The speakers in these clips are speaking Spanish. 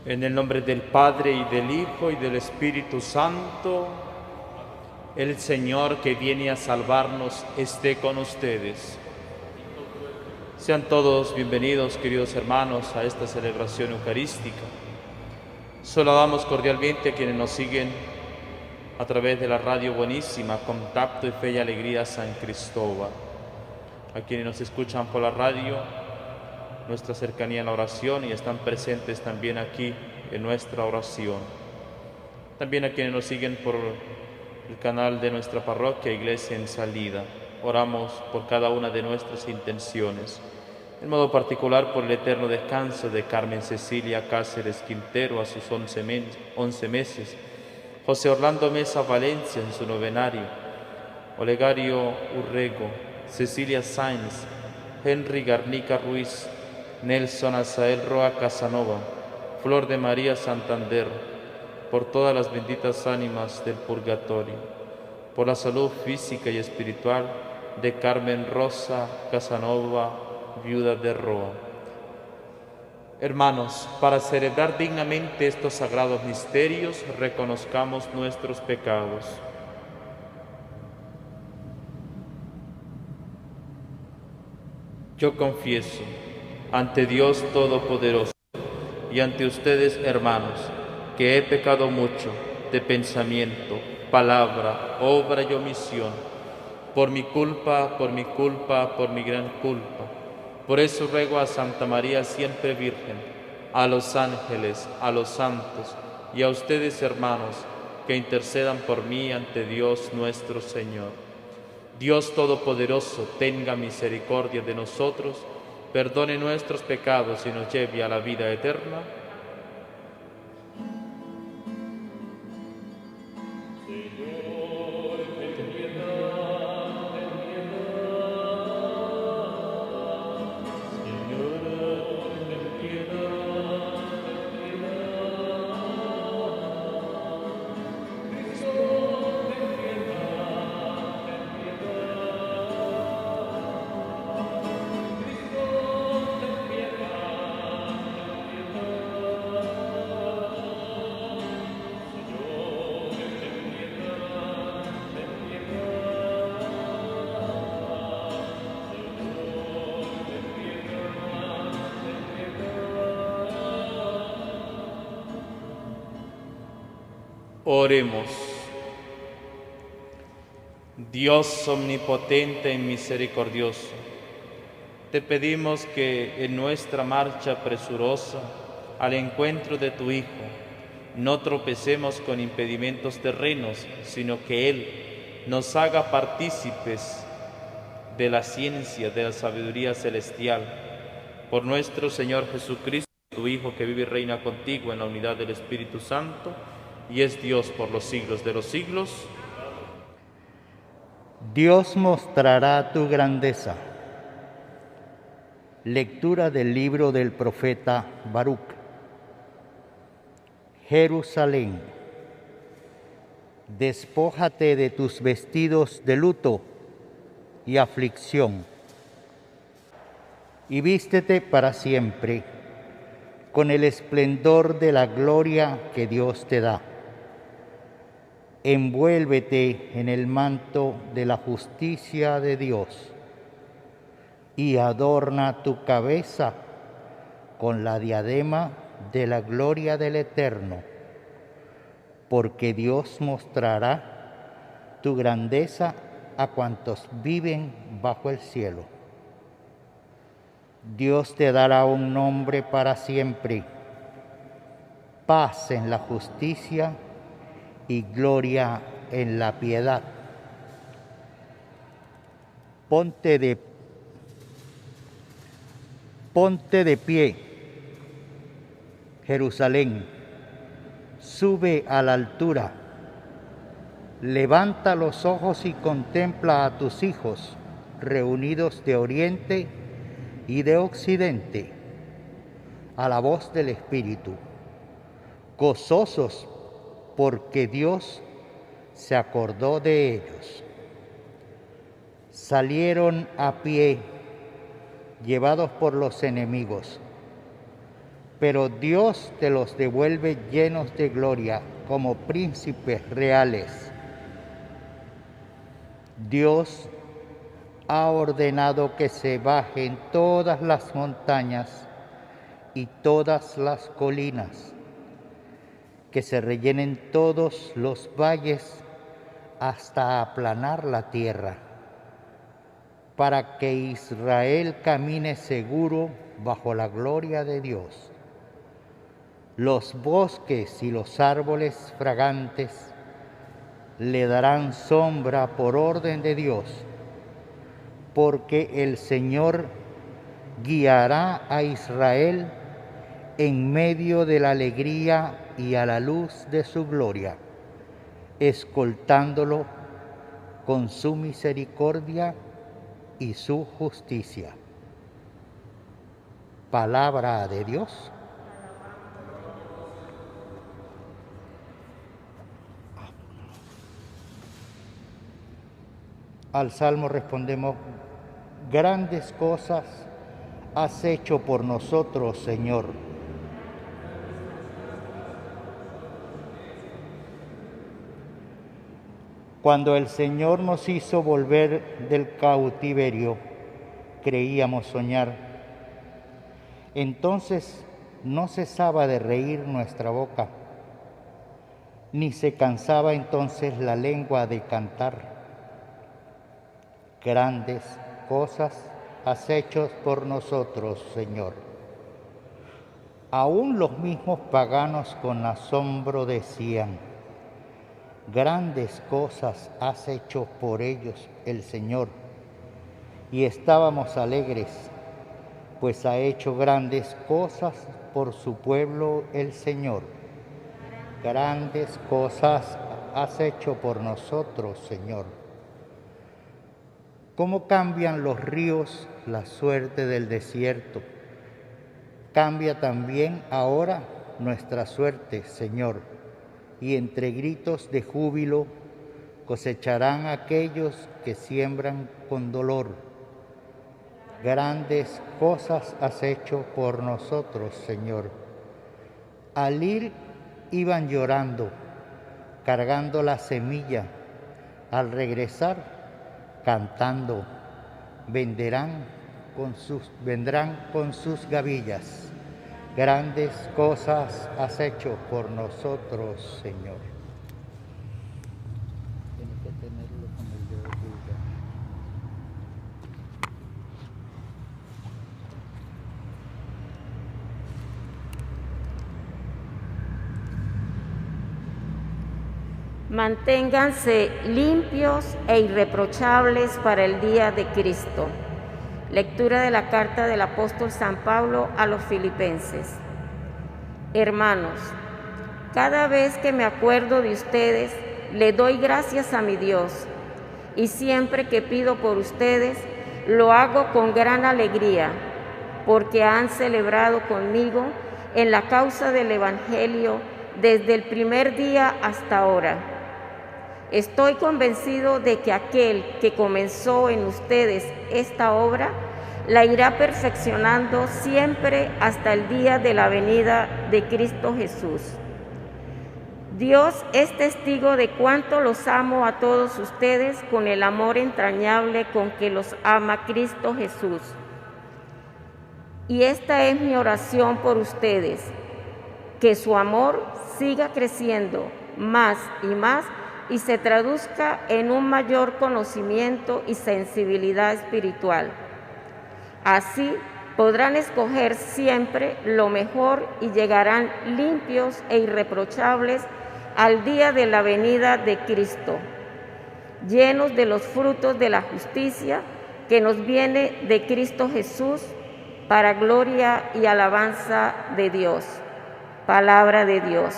En el nombre del Padre, y del Hijo, y del Espíritu Santo, el Señor que viene a salvarnos esté con ustedes. Sean todos bienvenidos, queridos hermanos, a esta celebración eucarística. Saludamos cordialmente a quienes nos siguen a través de la radio buenísima, Contacto y Fe y Alegría San Cristóbal. A quienes nos escuchan por la radio, nuestra cercanía en la oración y están presentes también aquí en nuestra oración. También a quienes nos siguen por el canal de nuestra parroquia Iglesia en Salida. Oramos por cada una de nuestras intenciones. En modo particular por el eterno descanso de Carmen Cecilia Cáceres Quintero a sus 11 meses, José Orlando Mesa Valencia en su novenario, Olegario Urrego, Cecilia Sáenz, Henry Garnica Ruiz, Nelson Azael Roa Casanova, Flor de María Santander, por todas las benditas ánimas del purgatorio, por la salud física y espiritual de Carmen Rosa Casanova, viuda de Roa. Hermanos, para celebrar dignamente estos sagrados misterios, reconozcamos nuestros pecados. Yo confieso ante Dios Todopoderoso y ante ustedes, hermanos, que he pecado mucho de pensamiento, palabra, obra y omisión, por mi culpa, por mi gran culpa. Por eso ruego a Santa María siempre Virgen, a los ángeles, a los santos y a ustedes, hermanos, que intercedan por mí ante Dios nuestro Señor. Dios Todopoderoso, tenga misericordia de nosotros, perdone nuestros pecados y nos lleve a la vida eterna. Oremos. Dios omnipotente y misericordioso, te pedimos que en nuestra marcha presurosa al encuentro de tu Hijo no tropecemos con impedimentos terrenos, sino que Él nos haga partícipes de la ciencia, de la sabiduría celestial. Por nuestro Señor Jesucristo, tu Hijo, que vive y reina contigo en la unidad del Espíritu Santo, y es Dios por los siglos de los siglos. Dios mostrará tu grandeza. Lectura del libro del profeta Baruc. Jerusalén, despójate de tus vestidos de luto y aflicción, y vístete para siempre con el esplendor de la gloria que Dios te da. Envuélvete en el manto de la justicia de Dios y adorna tu cabeza con la diadema de la gloria del Eterno. porque Dios mostrará tu grandeza a cuantos viven bajo el cielo. Dios te dará un nombre para siempre, paz en la justicia y gloria en la piedad. Ponte de pie, Jerusalén, sube a la altura, levanta los ojos y contempla a tus hijos reunidos de oriente y de occidente, a la voz del Espíritu, gozosos porque Dios se acordó de ellos. Salieron a pie, llevados por los enemigos, pero Dios te los devuelve llenos de gloria como príncipes reales. Dios ha ordenado que se bajen todas las montañas y todas las colinas, que se rellenen todos los valles hasta aplanar la tierra, para que Israel camine seguro bajo la gloria de Dios. Los bosques y los árboles fragantes le darán sombra por orden de Dios, porque el Señor guiará a Israel en medio de la alegría y a la luz de su gloria, escoltándolo con su misericordia y su justicia. Palabra de Dios. Al Salmo respondemos: grandes cosas has hecho por nosotros, Señor. Cuando el Señor nos hizo volver del cautiverio, creíamos soñar. Entonces no cesaba de reír nuestra boca, ni se cansaba entonces la lengua de cantar. Grandes cosas has hecho por nosotros, Señor. Aún los mismos paganos con asombro decían: grandes cosas has hecho por ellos el Señor. Y estábamos alegres, pues ha hecho grandes cosas por su pueblo el Señor. Grandes cosas has hecho por nosotros, Señor. ¿Cómo cambian los ríos la suerte del desierto? Cambia también ahora nuestra suerte, Señor, y entre gritos de júbilo cosecharán aquellos que siembran con dolor. Grandes cosas has hecho por nosotros, Señor. Al ir iban llorando, cargando la semilla. Al regresar, cantando, vendrán con sus gavillas. Grandes cosas has hecho por nosotros, Señor. Tienes que tenerlo con el dedo pulgar. Manténganse limpios e irreprochables para el día de Cristo. Lectura de la carta del apóstol San Pablo a los Filipenses. Hermanos, cada vez que me acuerdo de ustedes, le doy gracias a mi Dios, y siempre que pido por ustedes, lo hago con gran alegría, porque han celebrado conmigo en la causa del Evangelio desde el primer día hasta ahora. Estoy convencido de que aquel que comenzó en ustedes esta obra la irá perfeccionando siempre hasta el día de la venida de Cristo Jesús. Dios es testigo de cuánto los amo a todos ustedes con el amor entrañable con que los ama Cristo Jesús. Y esta es mi oración por ustedes, que su amor siga creciendo más y más y se traduzca en un mayor conocimiento y sensibilidad espiritual. Así podrán escoger siempre lo mejor y llegarán limpios e irreprochables al día de la venida de Cristo, llenos de los frutos de la justicia que nos viene de Cristo Jesús, para gloria y alabanza de Dios. Palabra de Dios.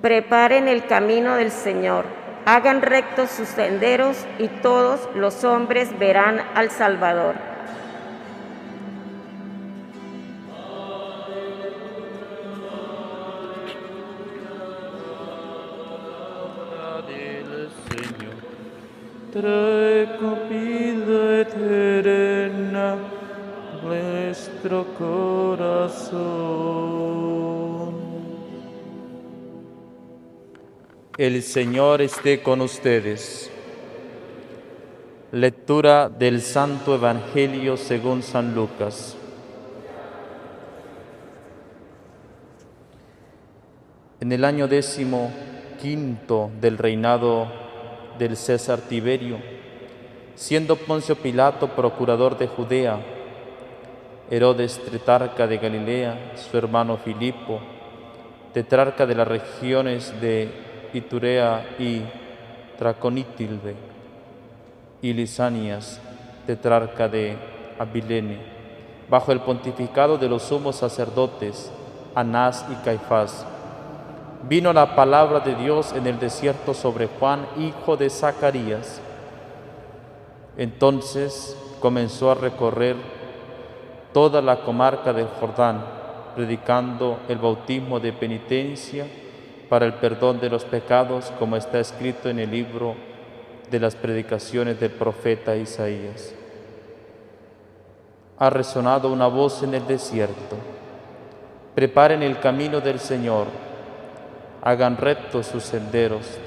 Preparen el camino del Señor, hagan rectos sus senderos y todos los hombres verán al Salvador. Del Señor, trae comida eterna nuestro corazón. El Señor esté con ustedes. Lectura del Santo Evangelio según San Lucas. En el año 15º del reinado del César Tiberio, siendo Poncio Pilato procurador de Judea, Herodes tetrarca de Galilea, su hermano Filipo, tetrarca de las regiones de Iturea y Traconítilde, y Lisanias, tetrarca de Abilene, bajo el pontificado de los sumos sacerdotes Anás y Caifás, vino la palabra de Dios en el desierto sobre Juan, hijo de Zacarías. Entonces comenzó a recorrer toda la comarca del Jordán, predicando el bautismo de penitencia para el perdón de los pecados, como está escrito en el libro de las predicaciones del profeta Isaías. Ha resonado una voz en el desierto: preparen el camino del Señor, hagan rectos sus senderos.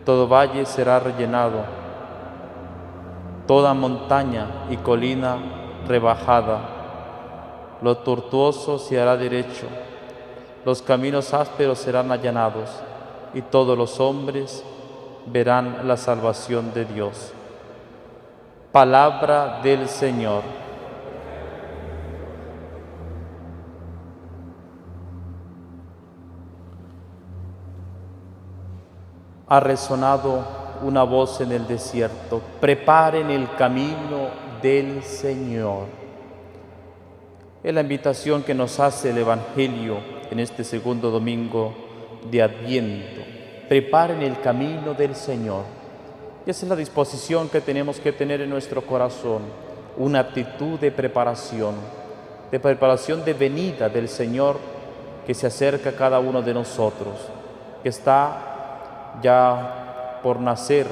Todo valle será rellenado, toda montaña y colina rebajada. Lo tortuoso se hará derecho, los caminos ásperos serán allanados, y todos los hombres verán la salvación de Dios. Palabra del Señor. Ha resonado una voz en el desierto: preparen el camino del Señor. Es la invitación que nos hace el Evangelio en este segundo domingo de Adviento. Preparen el camino del Señor. Y esa es la disposición que tenemos que tener en nuestro corazón, una actitud de preparación de venida del Señor que se acerca a cada uno de nosotros, que está ya por nacer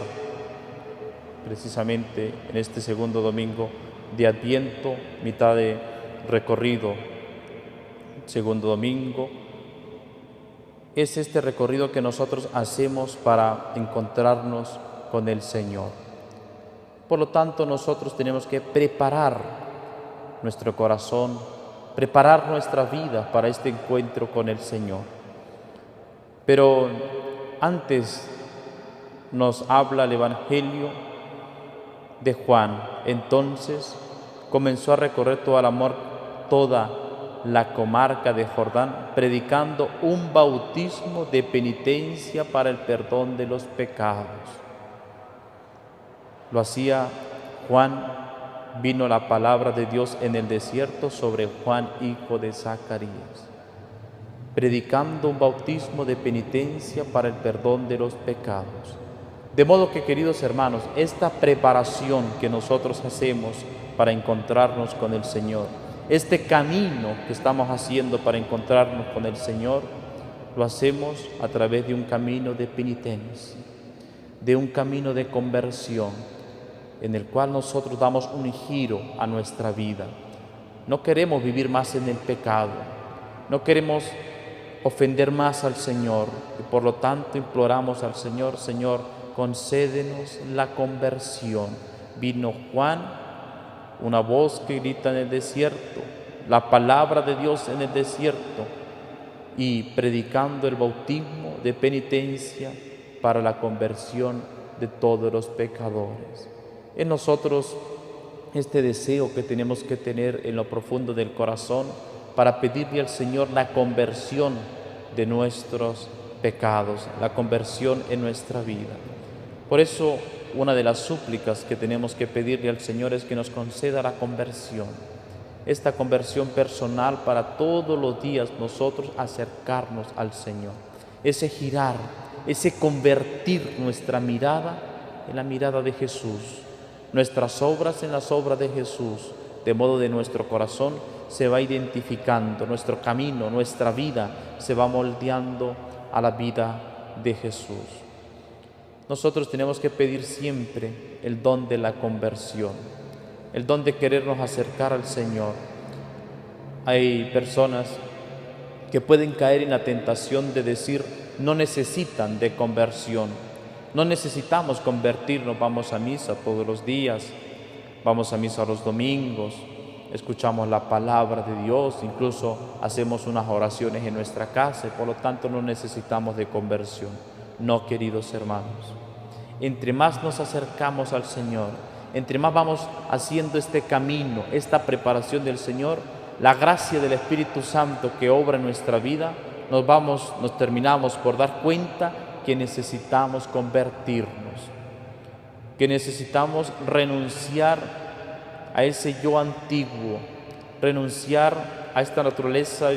precisamente en este segundo domingo de Adviento, mitad de recorrido. Segundo domingo es este recorrido que nosotros hacemos para encontrarnos con el Señor. Por lo tanto, nosotros tenemos que preparar nuestro corazón, preparar nuestra vida para este encuentro con el Señor. Pero antes nos habla el Evangelio de Juan. Entonces comenzó a recorrer toda la comarca de Jordán, predicando un bautismo de penitencia para el perdón de los pecados. Lo hacía Juan. Vino la palabra de Dios en el desierto sobre Juan, hijo de Zacarías, predicando un bautismo de penitencia para el perdón de los pecados. De modo que, queridos hermanos, esta preparación que nosotros hacemos para encontrarnos con el Señor, este camino que estamos haciendo para encontrarnos con el Señor, lo hacemos a través de un camino de penitencia, de un camino de conversión, en el cual nosotros damos un giro a nuestra vida. No queremos vivir más en el pecado, no queremos ofender más al Señor. Y por lo tanto imploramos al Señor: Señor, concédenos la conversión. Vino Juan, una voz que grita en el desierto, la palabra de Dios en el desierto, y predicando el bautismo de penitencia para la conversión de todos los pecadores. En nosotros este deseo que tenemos que tener en lo profundo del corazón para pedirle al Señor la conversión de nuestros pecados, la conversión en nuestra vida. Por eso, una de las súplicas que tenemos que pedirle al Señor es que nos conceda la conversión, esta conversión personal para todos los días nosotros acercarnos al Señor, ese girar, ese convertir nuestra mirada en la mirada de Jesús, nuestras obras en las obras de Jesús, de modo de nuestro corazón se va identificando, nuestro camino, nuestra vida se va moldeando a la vida de Jesús. Nosotros tenemos que pedir siempre el don de la conversión, el don de querernos acercar al Señor. Hay personas que pueden caer en la tentación de decir: no necesitan de conversión, no necesitamos convertirnos, vamos a misa todos los días, vamos a misa los domingos, escuchamos la palabra de Dios, incluso hacemos unas oraciones en nuestra casa y por lo tanto no necesitamos de conversión. No, queridos hermanos, entre más nos acercamos al Señor, entre más vamos haciendo este camino, esta preparación del Señor, la gracia del Espíritu Santo que obra en nuestra vida, nos terminamos por dar cuenta que necesitamos convertirnos, que necesitamos renunciar a ese yo antiguo, renunciar a esta naturaleza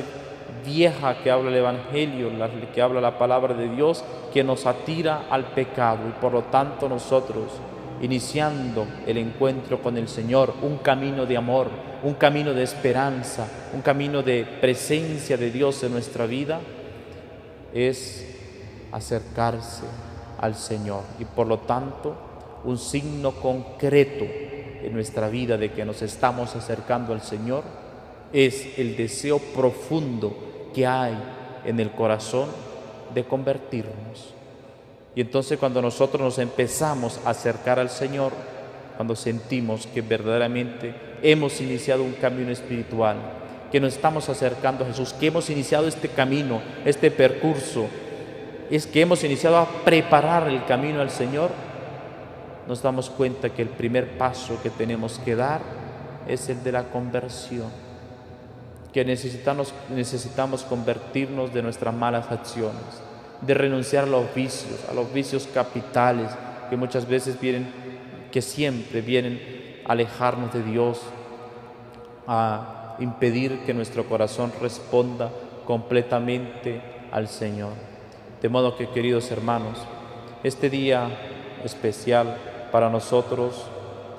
vieja que habla el Evangelio, que habla la palabra de Dios, que nos atira al pecado. Y por lo tanto nosotros, iniciando el encuentro con el Señor, un camino de amor, un camino de esperanza, un camino de presencia de Dios en nuestra vida, es acercarse al Señor. Y por lo tanto, un signo concreto en nuestra vida de que nos estamos acercando al Señor es el deseo profundo que hay en el corazón de convertirnos. Y entonces cuando nosotros nos empezamos a acercar al Señor, cuando sentimos que verdaderamente hemos iniciado un camino espiritual, que nos estamos acercando a Jesús, que hemos iniciado este camino, este percurso, es que hemos iniciado a preparar el camino al Señor, nos damos cuenta que el primer paso que tenemos que dar es el de la conversión, que necesitamos convertirnos de nuestras malas acciones, de renunciar a los vicios capitales que muchas veces vienen, que siempre vienen a alejarnos de Dios, a impedir que nuestro corazón responda completamente al Señor. De modo que, queridos hermanos, este día especial para nosotros,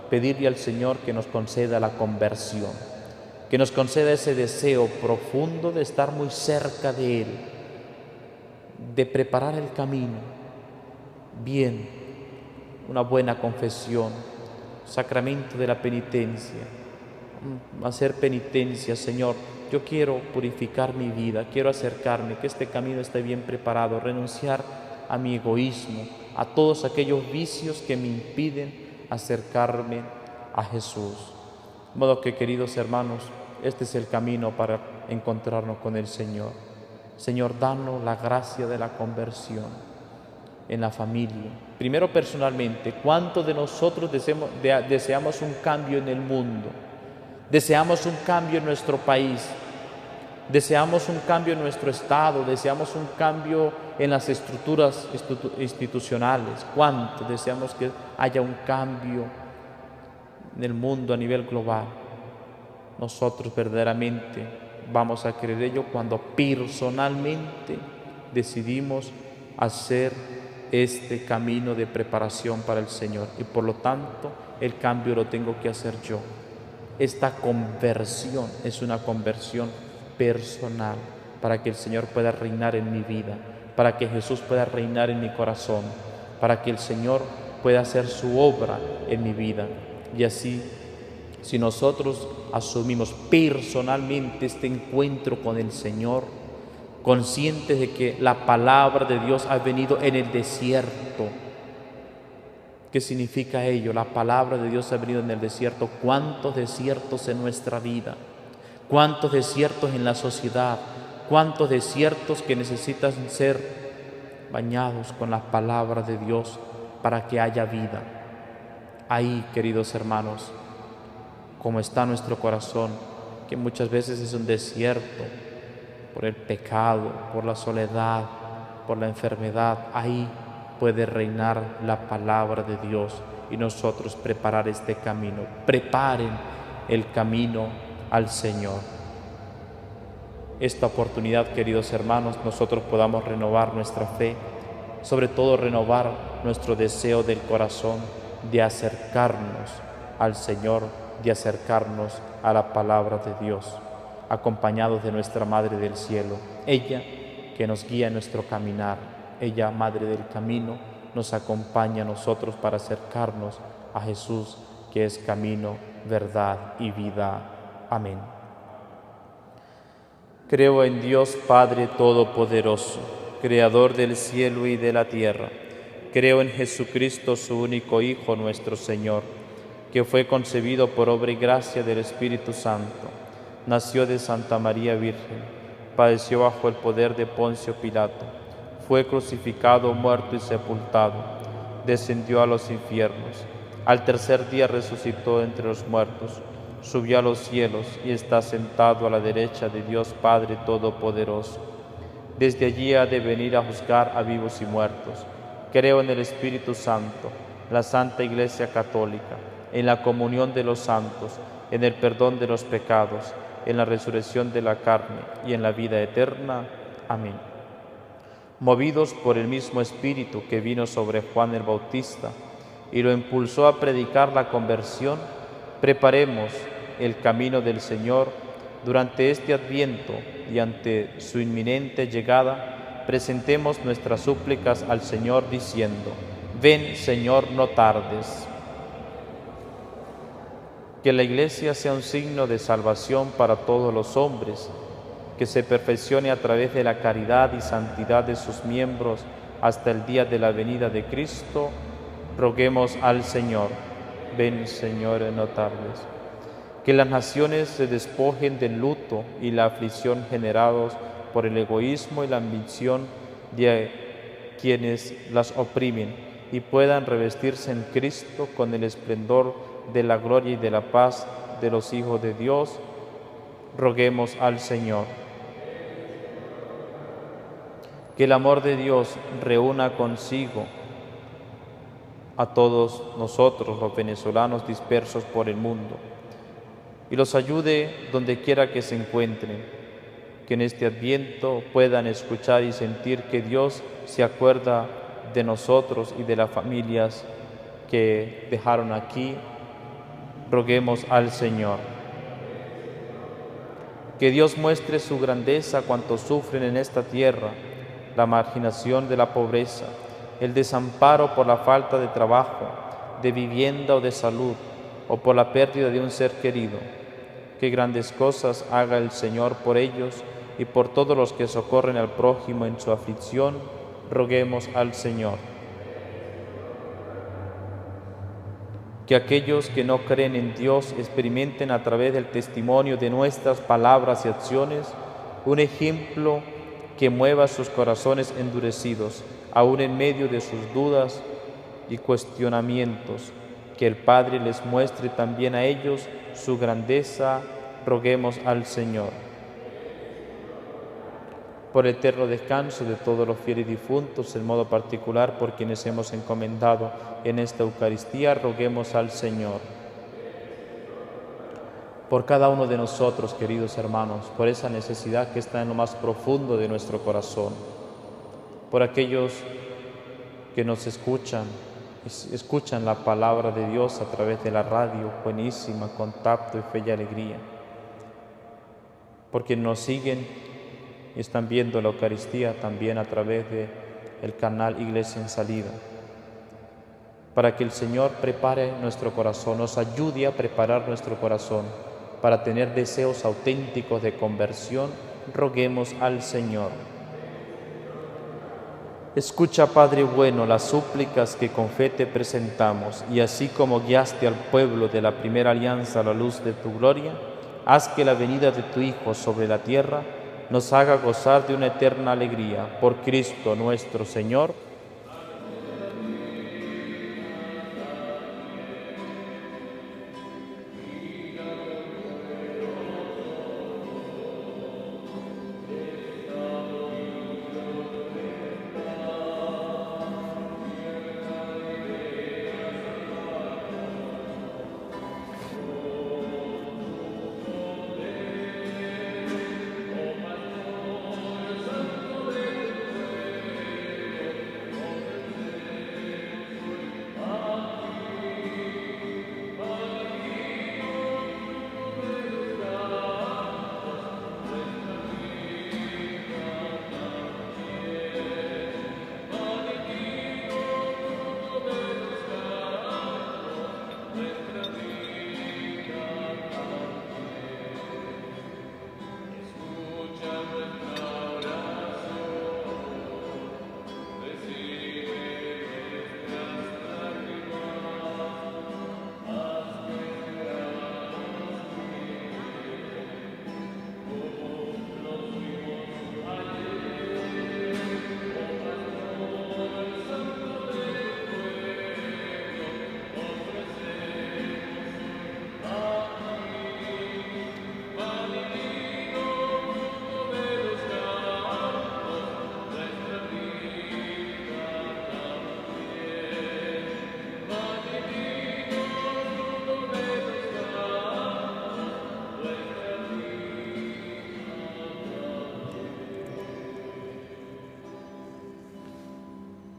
pedirle al Señor que nos conceda la conversión, que nos conceda ese deseo profundo de estar muy cerca de Él, de preparar el camino bien, una buena confesión, sacramento de la penitencia, hacer penitencia. Señor, yo quiero purificar mi vida, quiero acercarme, que este camino esté bien preparado, renunciar a mi egoísmo, a todos aquellos vicios que me impiden acercarme a Jesús. De modo que, queridos hermanos, este es el camino para encontrarnos con el Señor. Señor, danos la gracia de la conversión en la familia. Primero personalmente, ¿cuántos de nosotros deseamos un cambio en el mundo? Deseamos un cambio en nuestro país, deseamos un cambio en nuestro estado, deseamos un cambio en las estructuras institucionales. ¿Cuánto deseamos que haya un cambio en el mundo a nivel global? Nosotros verdaderamente vamos a creer ello cuando personalmente decidimos hacer este camino de preparación para el Señor. Y por lo tanto, el cambio lo tengo que hacer yo. Esta conversión es una conversión personal para que el Señor pueda reinar en mi vida, para que Jesús pueda reinar en mi corazón, para que el Señor pueda hacer su obra en mi vida. Y así, si nosotros asumimos personalmente este encuentro con el Señor, conscientes de que la palabra de Dios ha venido en el desierto. ¿Qué significa ello? La palabra de Dios ha venido en el desierto. ¿Cuántos desiertos en nuestra vida? ¿Cuántos desiertos en la sociedad? ¿Cuántos desiertos que necesitan ser bañados con la palabra de Dios para que haya vida? Ahí, queridos hermanos, como está nuestro corazón, que muchas veces es un desierto por el pecado, por la soledad, por la enfermedad, ahí puede reinar la palabra de Dios y nosotros preparar este camino. Preparen el camino al Señor. Esta oportunidad, queridos hermanos, nosotros podamos renovar nuestra fe, sobre todo renovar nuestro deseo del corazón de acercarnos al Señor, de acercarnos a la palabra de Dios, acompañados de nuestra Madre del Cielo, ella que nos guía en nuestro caminar, ella, Madre del Camino, nos acompaña a nosotros para acercarnos a Jesús, que es camino, verdad y vida. Amén. Creo en Dios Padre Todopoderoso, Creador del cielo y de la tierra. Creo en Jesucristo, su único Hijo, nuestro Señor, que fue concebido por obra y gracia del Espíritu Santo. Nació de Santa María Virgen, padeció bajo el poder de Poncio Pilato, fue crucificado, muerto y sepultado, descendió a los infiernos. Al tercer día resucitó entre los muertos, subió a los cielos y está sentado a la derecha de Dios Padre Todopoderoso. Desde allí ha de venir a juzgar a vivos y muertos. Creo en el Espíritu Santo, la Santa Iglesia Católica, en la comunión de los santos, en el perdón de los pecados, en la resurrección de la carne y en la vida eterna. Amén. Movidos por el mismo Espíritu que vino sobre Juan el Bautista y lo impulsó a predicar la conversión, preparemos el camino del Señor durante este Adviento y ante su inminente llegada, presentemos nuestras súplicas al Señor diciendo: ven, Señor, no tardes. Que la Iglesia sea un signo de salvación para todos los hombres, que se perfeccione a través de la caridad y santidad de sus miembros hasta el día de la venida de Cristo. Roguemos al Señor. Ven, Señor, no tardes. Que las naciones se despojen del luto y la aflicción generados por el egoísmo y la ambición de quienes las oprimen y puedan revestirse en Cristo con el esplendor de la gloria y de la paz de los hijos de Dios. Roguemos al Señor. Que el amor de Dios reúna consigo a todos nosotros, los venezolanos dispersos por el mundo, y los ayude donde quiera que se encuentren, que en este Adviento puedan escuchar y sentir que Dios se acuerda de nosotros y de las familias que dejaron aquí. Roguemos al Señor. Que Dios muestre su grandeza a cuantos sufren en esta tierra, la marginación de la pobreza, el desamparo por la falta de trabajo, de vivienda o de salud, o por la pérdida de un ser querido. Qué grandes cosas haga el Señor por ellos y por todos los que socorren al prójimo en su aflicción. Roguemos al Señor. Que aquellos que no creen en Dios experimenten a través del testimonio de nuestras palabras y acciones un ejemplo que mueva sus corazones endurecidos, aún en medio de sus dudas y cuestionamientos. Que el Padre les muestre también a ellos su grandeza. Roguemos al Señor. Por el eterno descanso de todos los fieles difuntos, en modo particular por quienes hemos encomendado en esta Eucaristía, roguemos al Señor. Por cada uno de nosotros, queridos hermanos, por esa necesidad que está en lo más profundo de nuestro corazón, por aquellos que nos escuchan la palabra de Dios a través de la radio, buenísima, Contacto y Fe y Alegría, porque nos siguen y están viendo la Eucaristía también a través del canal Iglesia en Salida, para que el Señor prepare nuestro corazón, nos ayude a preparar nuestro corazón para tener deseos auténticos de conversión roguemos al Señor. Escucha, Padre bueno, las súplicas que con fe te presentamos, y así como guiaste al pueblo de la primera alianza a la luz de tu gloria, haz que la venida de tu Hijo sobre la tierra nos haga gozar de una eterna alegría. Por Cristo nuestro Señor.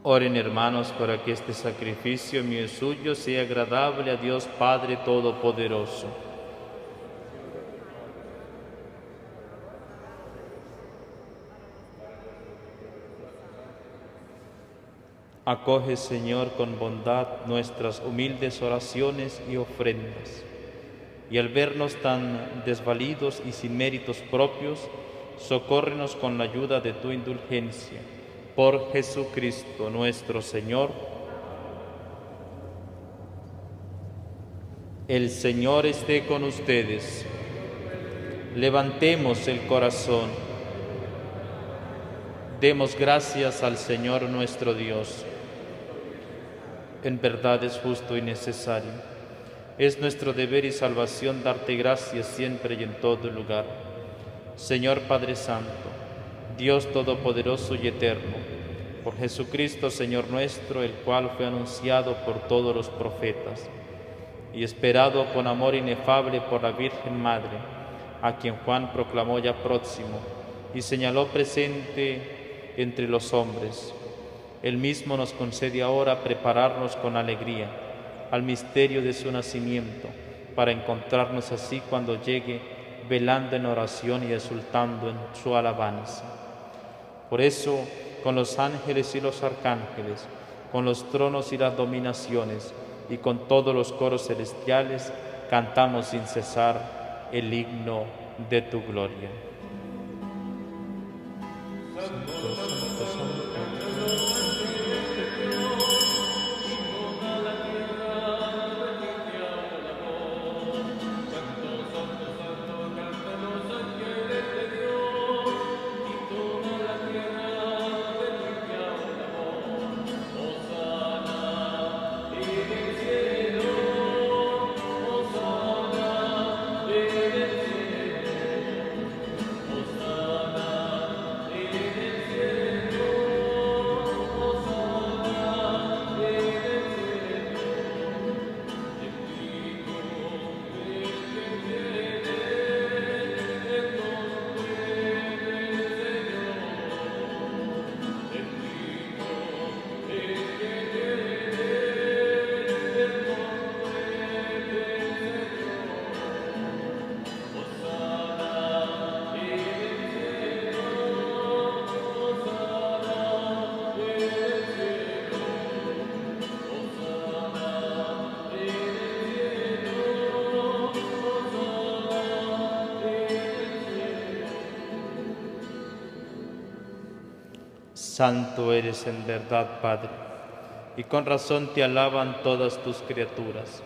Oren, hermanos, para que este sacrificio mío y suyo sea agradable a Dios Padre Todopoderoso. Acoge, Señor, con bondad nuestras humildes oraciones y ofrendas, y al vernos tan desvalidos y sin méritos propios, socórrenos con la ayuda de tu indulgencia. Por Jesucristo nuestro Señor. El Señor esté con ustedes. Levantemos el corazón. Demos gracias al Señor nuestro Dios. En verdad es justo y necesario. Es nuestro deber y salvación darte gracias siempre y en todo lugar. Señor Padre Santo, Dios Todopoderoso y Eterno, por Jesucristo, Señor nuestro, el cual fue anunciado por todos los profetas y esperado con amor inefable por la Virgen Madre, a quien Juan proclamó ya próximo y señaló presente entre los hombres. Él mismo nos concede ahora prepararnos con alegría al misterio de su nacimiento, para encontrarnos así cuando llegue, velando en oración y exultando en su alabanza. Por eso, con los ángeles y los arcángeles, con los tronos y las dominaciones, y con todos los coros celestiales, cantamos sin cesar el himno de tu gloria. Santo, santo, santo. Santo eres en verdad, Padre, y con razón te alaban todas tus criaturas,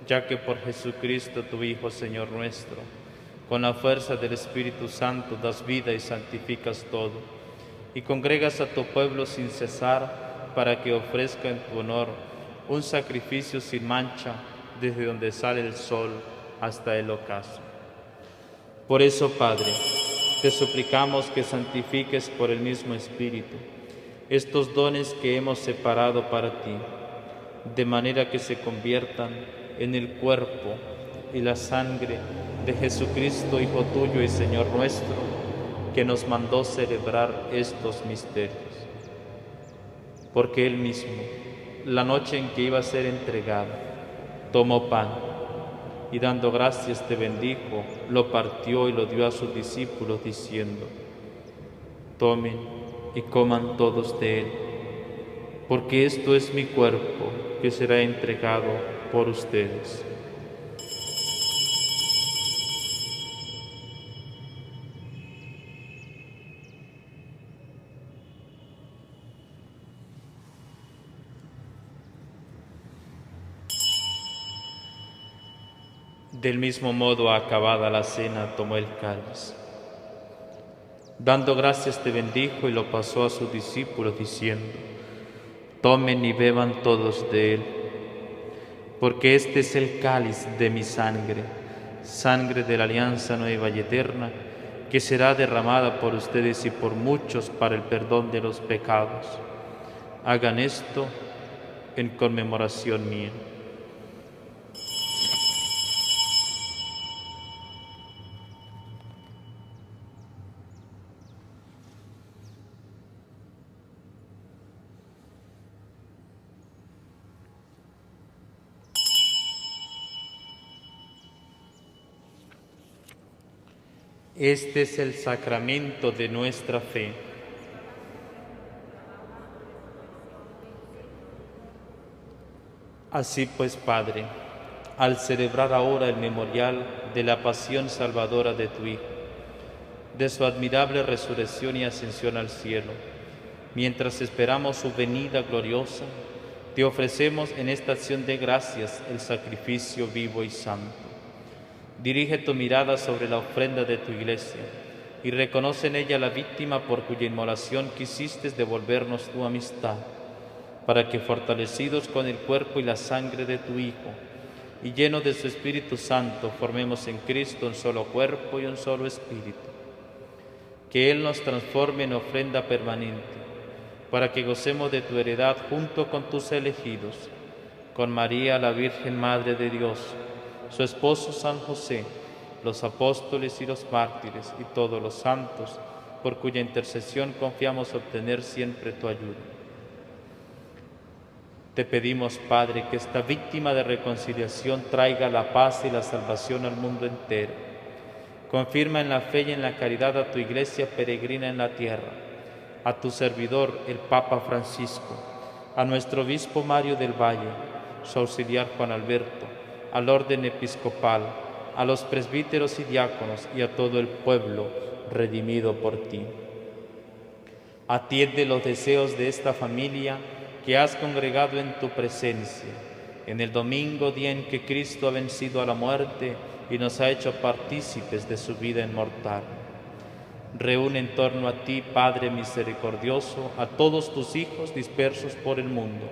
ya que por Jesucristo, tu Hijo, Señor nuestro, con la fuerza del Espíritu Santo das vida y santificas todo, y congregas a tu pueblo sin cesar para que ofrezca en tu honor un sacrificio sin mancha desde donde sale el sol hasta el ocaso. Por eso, Padre, te suplicamos que santifiques por el mismo Espíritu estos dones que hemos separado para ti, de manera que se conviertan en el cuerpo y la sangre de Jesucristo, Hijo tuyo y Señor nuestro, que nos mandó celebrar estos misterios. Porque Él mismo, la noche en que iba a ser entregado, tomó pan y dando gracias te bendijo, lo partió y lo dio a sus discípulos diciendo: tomen y coman todos de él, porque esto es mi cuerpo que será entregado por ustedes. Del mismo modo, acabada la cena, tomó el cáliz. Dando gracias te bendijo y lo pasó a sus discípulos diciendo: tomen y beban todos de él, porque este es el cáliz de mi sangre, sangre de la alianza nueva y eterna, que será derramada por ustedes y por muchos para el perdón de los pecados. Hagan esto en conmemoración mía. Este es el sacramento de nuestra fe. Así pues, Padre, al celebrar ahora el memorial de la pasión salvadora de tu Hijo, de su admirable resurrección y ascensión al cielo, mientras esperamos su venida gloriosa, te ofrecemos en esta acción de gracias el sacrificio vivo y santo. Dirige tu mirada sobre la ofrenda de tu Iglesia y reconoce en ella la víctima por cuya inmolación quisiste devolvernos tu amistad, para que, fortalecidos con el cuerpo y la sangre de tu Hijo y llenos de su Espíritu Santo, formemos en Cristo un solo cuerpo y un solo Espíritu. Que Él nos transforme en ofrenda permanente, para que gocemos de tu heredad junto con tus elegidos, con María, la Virgen Madre de Dios, su esposo San José, los apóstoles y los mártires y todos los santos, por cuya intercesión confiamos obtener siempre tu ayuda. Te pedimos, Padre, que esta víctima de reconciliación traiga la paz y la salvación al mundo entero. Confirma en la fe y en la caridad a tu Iglesia peregrina en la tierra, a tu servidor, el Papa Francisco, a nuestro obispo Mario del Valle, su auxiliar Juan Alberto, al orden episcopal, a los presbíteros y diáconos y a todo el pueblo redimido por ti. Atiende los deseos de esta familia que has congregado en tu presencia, en el domingo, día en que Cristo ha vencido a la muerte y nos ha hecho partícipes de su vida inmortal. Reúne en torno a ti, Padre misericordioso, a todos tus hijos dispersos por el mundo,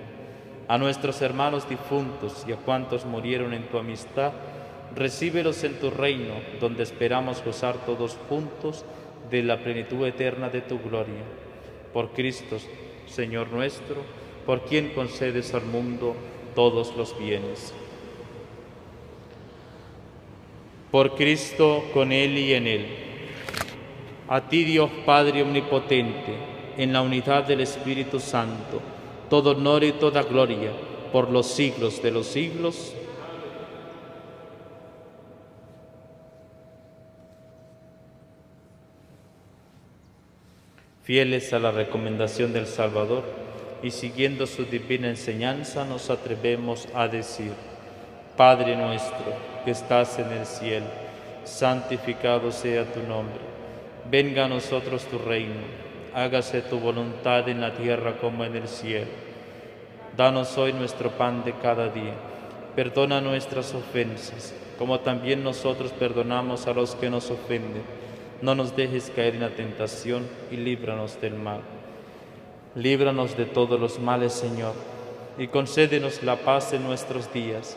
a nuestros hermanos difuntos y a cuantos murieron en tu amistad. Recíbelos en tu reino, donde esperamos gozar todos juntos de la plenitud eterna de tu gloria. Por Cristo, Señor nuestro, por quien concedes al mundo todos los bienes. Por Cristo, con Él y en Él. A ti, Dios Padre omnipotente, en la unidad del Espíritu Santo, todo honor y toda gloria, por los siglos de los siglos. Fieles a la recomendación del Salvador y siguiendo su divina enseñanza, nos atrevemos a decir: Padre nuestro, que estás en el cielo, santificado sea tu nombre. Venga a nosotros tu reino. hágase tu voluntad en la tierra como en el cielo. Danos hoy nuestro pan de cada día. Perdona nuestras ofensas, como también nosotros perdonamos a los que nos ofenden. No nos dejes caer en la tentación y líbranos del mal. Líbranos de todos los males, Señor, y concédenos la paz en nuestros días,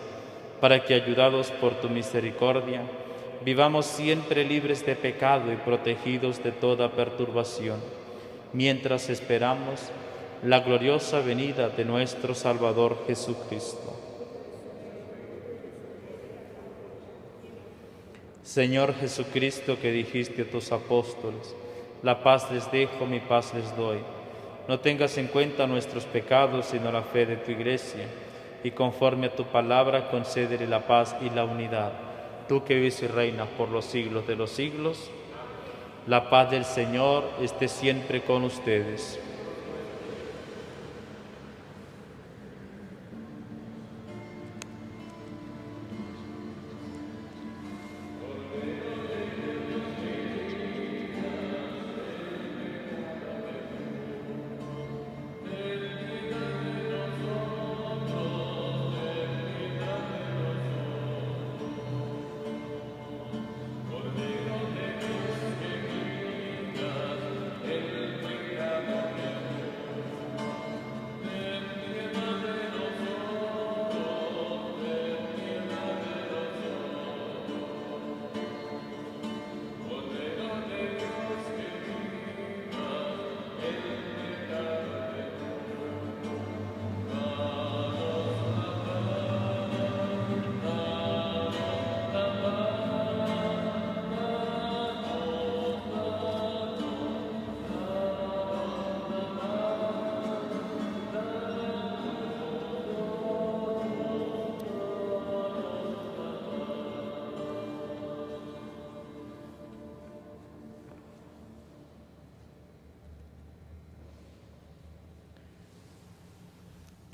para que, ayudados por tu misericordia, vivamos siempre libres de pecado y protegidos de toda perturbación, mientras esperamos la gloriosa venida de nuestro Salvador Jesucristo. Señor Jesucristo, que dijiste a tus apóstoles, la paz les dejo, mi paz les doy. No tengas en cuenta nuestros pecados, sino la fe de tu Iglesia, y conforme a tu palabra concédele la paz y la unidad. Tú que vives y reinas por los siglos de los siglos, la paz del Señor esté siempre con ustedes.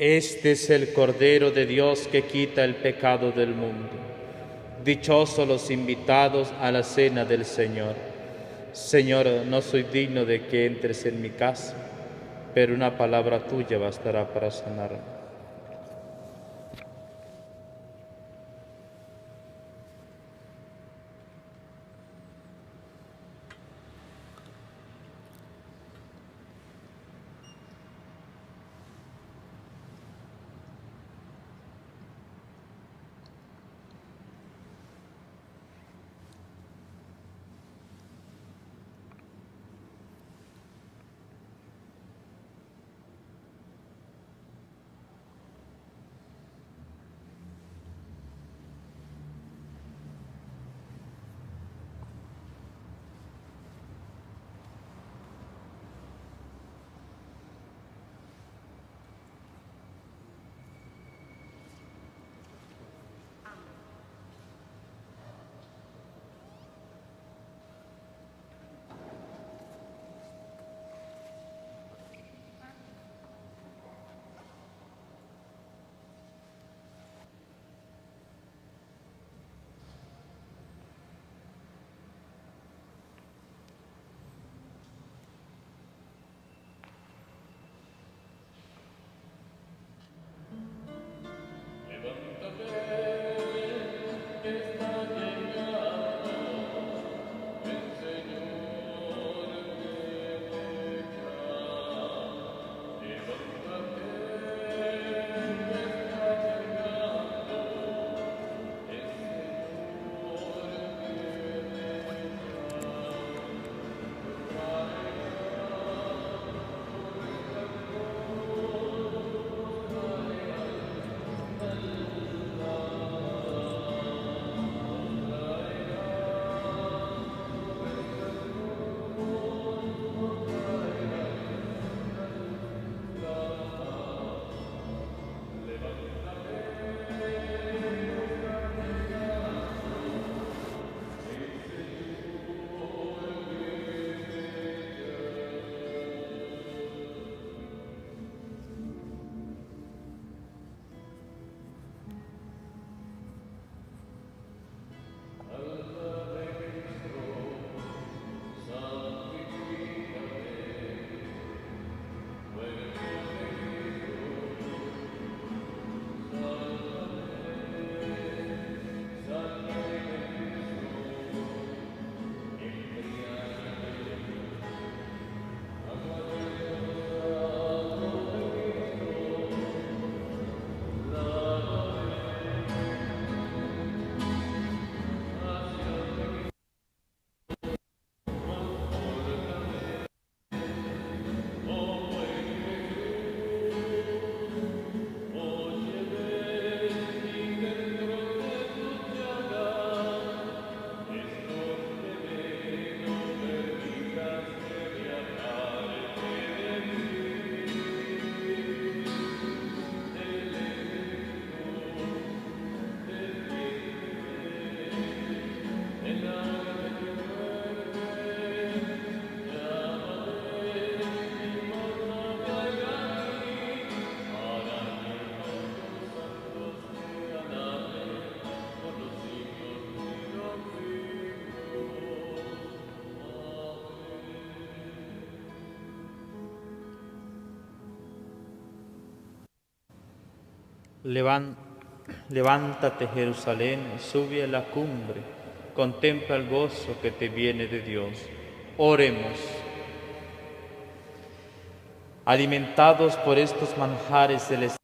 Este es el Cordero de Dios que quita el pecado del mundo. Dichosos los invitados a la cena del Señor. Señor, no soy digno de que entres en mi casa, pero una palabra tuya bastará para sanarme. Levántate, Jerusalén, sube a la cumbre, contempla el gozo que te viene de Dios. Oremos. Alimentados por estos manjares celestiales,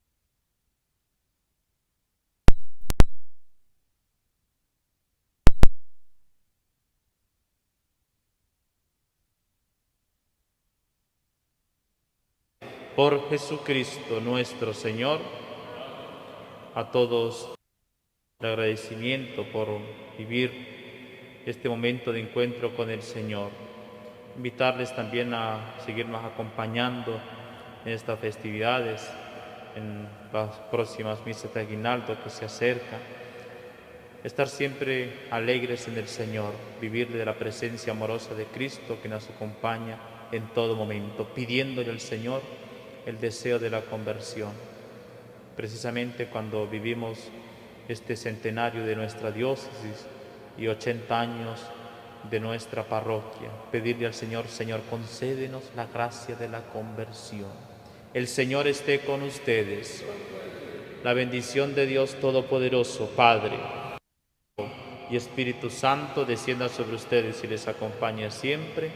por Jesucristo nuestro Señor, a todos el agradecimiento por vivir este momento de encuentro con el Señor. Invitarles también a seguirnos acompañando en estas festividades, en las próximas misas de aguinaldo que se acercan. Estar siempre alegres en el Señor, vivir de la presencia amorosa de Cristo que nos acompaña en todo momento, pidiéndole al Señor el deseo de la conversión. Precisamente cuando vivimos este centenario de nuestra diócesis y 80 años de nuestra parroquia, pedirle al Señor: Señor, concédenos la gracia de la conversión. El Señor esté con ustedes. La bendición de Dios Todopoderoso, Padre y Espíritu Santo, descienda sobre ustedes y les acompañe siempre.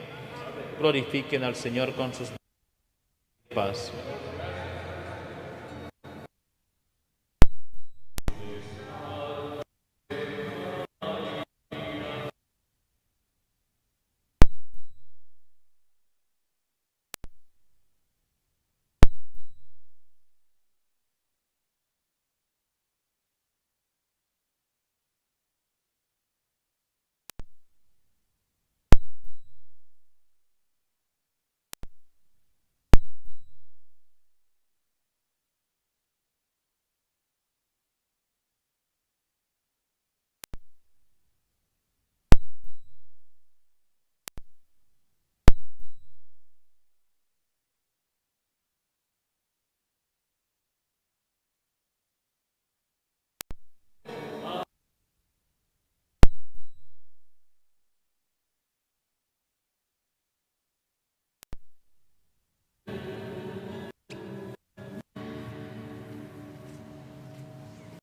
Glorifiquen al Señor con sus paz.